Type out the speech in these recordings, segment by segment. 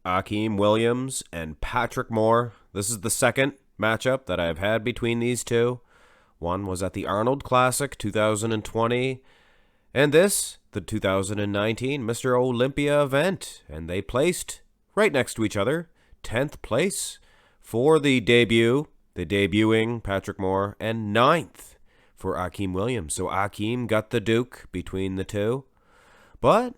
Akim Williams and Patrick Moore. This is the second matchup that I've had between these two. One was at the Arnold Classic 2020, and this, the 2019 Mr.Olympia event. And they placed right next to each other, 10th place for the debuting Patrick Moore, and 9th for Akim Williams. So Akim got the Duke between the two. But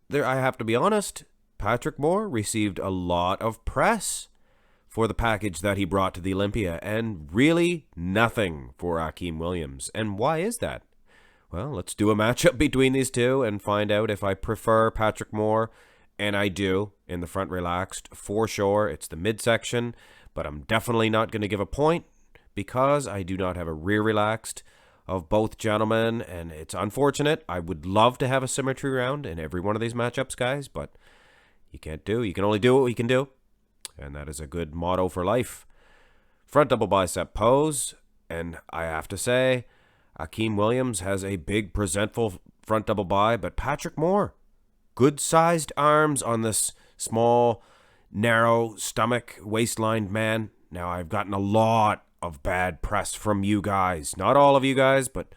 there, I have to be honest, Patrick Moore received a lot of press for the package that he brought to the Olympia, and really nothing for Akim Williams. And why is that? Well, let's do a matchup between these two and find out if I prefer Patrick Moore, and I do, in the front relaxed, for sure. It's the midsection, but I'm definitely not going to give a point because I do not have a rear relaxed of both gentlemen, and it's unfortunate. I would love to have a symmetry round in every one of these matchups, guys, but you can't do. You can only do what we can do, and that is a good motto for life. Front double bicep pose, and I have to say, Akim Williams has a big presentful front double bi, but Patrick Moore, good-sized arms on this small, narrow stomach, waistlined man. Now, I've gotten a lot of bad press from you guys. Not all of you guys, but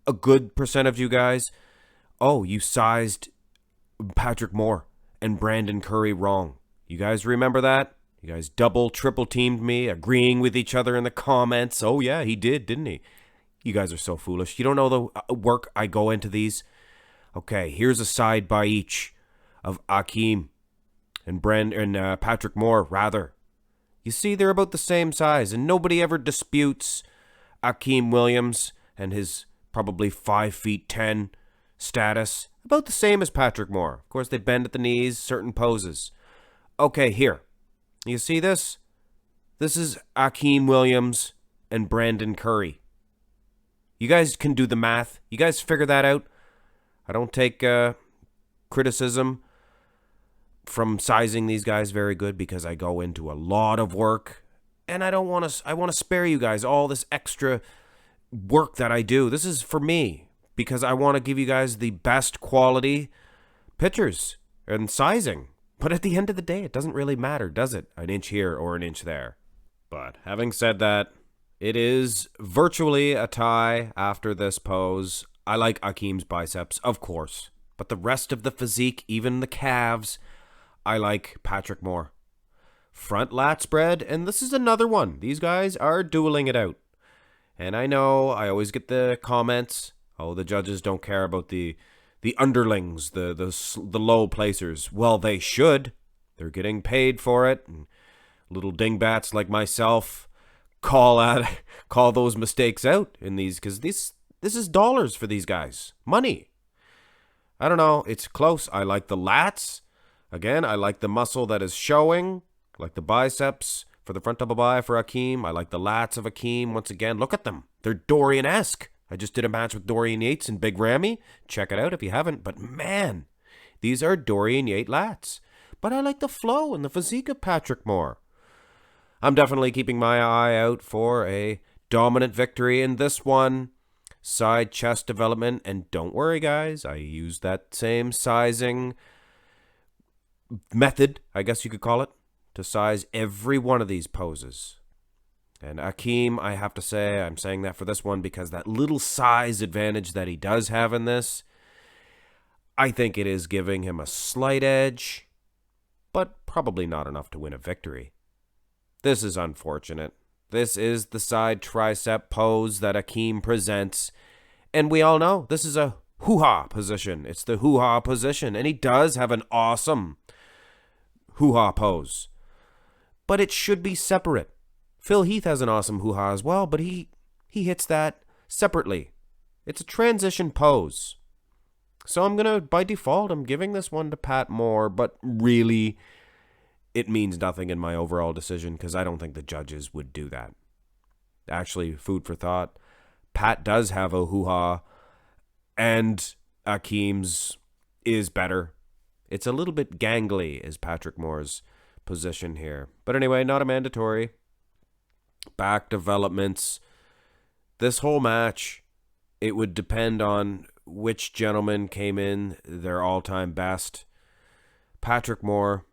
a good percent of you guys. Oh, you sized Patrick Moore and Brandon Curry wrong. You guys remember that? You guys double, triple teamed me, agreeing with each other in the comments. Oh yeah, he did, didn't he? You guys are so foolish. You don't know the work I go into these. Okay, here's a side by each of Akim and Patrick Moore, rather. You see, they're about the same size, and nobody ever disputes Akim Williams and his probably 5'10" status. About the same as Patrick Moore. Of course, they bend at the knees, certain poses. Okay, here. You see this? This is Akim Williams and Brandon Curry. You guys can do the math. You guys figure that out. I don't take criticism from sizing these guys very good because I go into a lot of work, and I want to spare you guys all this extra work that I do. This is for me because I want to give you guys the best quality pictures and sizing. But at the end of the day, it doesn't really matter, does it? An inch here or an inch there. But having said that, it is virtually a tie after this pose. I like Akim's biceps, of course. But the rest of the physique, even the calves, I like Patrick Moore. Front lat spread, and this is another one. These guys are dueling it out. And I know I always get the comments, oh, the judges don't care about the underlings, the low placers. Well, they should. They're getting paid for it. And little dingbats like myself call those mistakes out in these, because this is dollars for these guys. Money. I don't know. It's close. I like the lats. Again, I like the muscle that is showing, like the biceps for the front double bi for Akim. I like the lats of Akim. Once again, look at them. They're Dorian-esque. I just did a match with Dorian Yates and Big Rammy. Check it out if you haven't. But man, these are Dorian Yates lats. But I like the flow and the physique of Patrick Moore. I'm definitely keeping my eye out for a dominant victory in this one. Side chest development. And don't worry, guys. I use that same sizing method, I guess you could call it, to size every one of these poses. And Akim, I have to say, I'm saying that for this one because that little size advantage that he does have in this, I think it is giving him a slight edge, but probably not enough to win a victory. This is unfortunate. This is the side tricep pose that Akim presents, and we all know this is a hoo-ha position. It's the hoo-ha position, and he does have an awesome hoo-ha pose. But it should be separate. Phil Heath has an awesome hoo-ha as well, but he hits that separately. It's a transition pose. So by default, I'm giving this one to Pat Moore, but really, it means nothing in my overall decision because I don't think the judges would do that. Actually, food for thought. Pat does have a hoo-ha, and Akim's is better. It's a little bit gangly, is Patrick Moore's position here. But anyway, not a mandatory. Back developments. This whole match, it would depend on which gentleman came in their all-time best. Patrick Moore,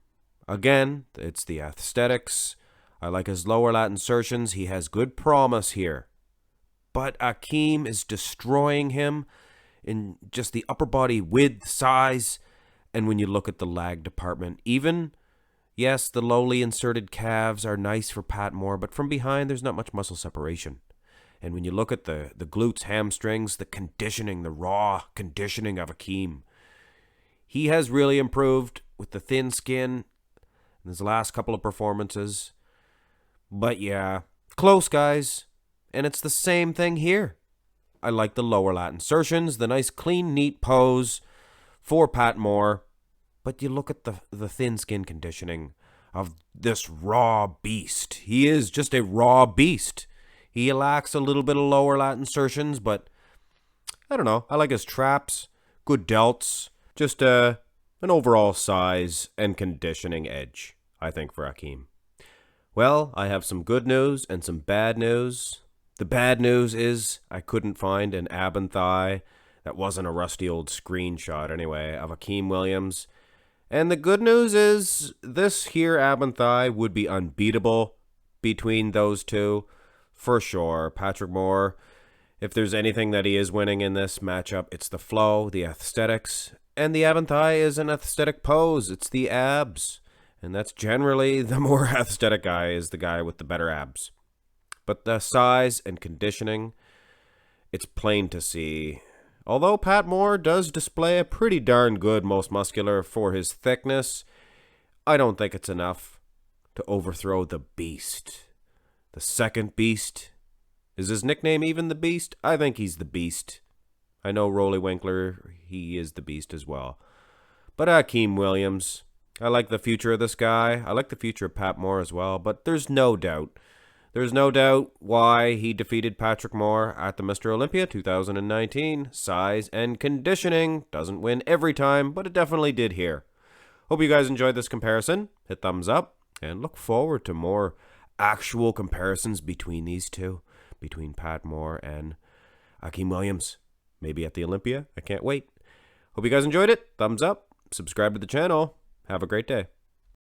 Again, it's the aesthetics. I like his lower lat insertions. He has good promise here. But Akim is destroying him in just the upper body width, size, and when you look at the lag department, even, yes, the lowly inserted calves are nice for Pat Moore, but from behind there's not much muscle separation. And when you look at the glutes, hamstrings, the conditioning, the raw conditioning of Akim, he has really improved with the thin skin in his last couple of performances. But yeah, close, guys. And it's the same thing here. I like the lower lat insertions, the nice, clean, neat pose for Pat Moore. But you look at the thin skin conditioning of this raw beast. He is just a raw beast. He lacks a little bit of lower lat insertions, but I don't know. I like his traps, good delts, just an overall size and conditioning edge, I think, for Akim. Well, I have some good news and some bad news. The bad news is I couldn't find an ab and thigh that wasn't a rusty old screenshot anyway of Akim Williams. And the good news is this here ab and thigh would be unbeatable between those two for sure. Patrick Moore, if there's anything that he is winning in this matchup, it's the flow, the aesthetics, and the ab and thigh is an aesthetic pose. It's the abs. And that's generally the more aesthetic guy is the guy with the better abs. But the size and conditioning, it's plain to see. Although Pat Moore does display a pretty darn good most muscular for his thickness, I don't think it's enough to overthrow the beast. The second beast. Is his nickname even the Beast? I think he's the Beast. I know Rolly Winkler, he is the Beast as well. But Akim Williams, I like the future of this guy. I like the future of Pat Moore as well, but there's no doubt. There's no doubt why he defeated Patrick Moore at the Mr. Olympia 2019. Size and conditioning. Doesn't win every time, but it definitely did here. Hope you guys enjoyed this comparison. Hit thumbs up, and look forward to more actual comparisons between these two. Between Pat Moore and Akim Williams. Maybe at the Olympia. I can't wait. Hope you guys enjoyed it. Thumbs up. Subscribe to the channel. Have a great day.